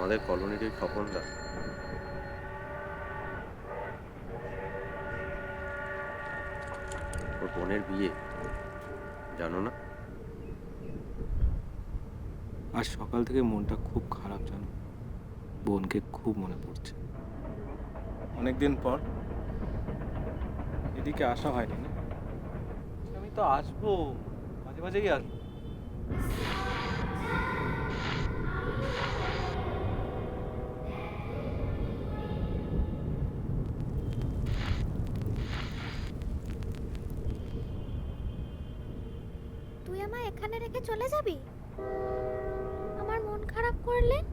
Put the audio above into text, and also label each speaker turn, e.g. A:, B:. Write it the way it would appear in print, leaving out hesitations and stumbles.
A: আমাদের কলোনির ওই খোকনদা, ওর বোনের বিয়ে, জানো না?
B: আজ সকাল থেকে মনটা খুব খারাপ জানো। বোনকে খুব মনে পড়ছে। অনেকদিন পর এদিকে আসা হয়নি না। আমি তো আসবো, মাঝে মাঝেই আসবো।
C: তুই আমায় এখানে রেখে চলে যাবি? আমার মন খারাপ করলে?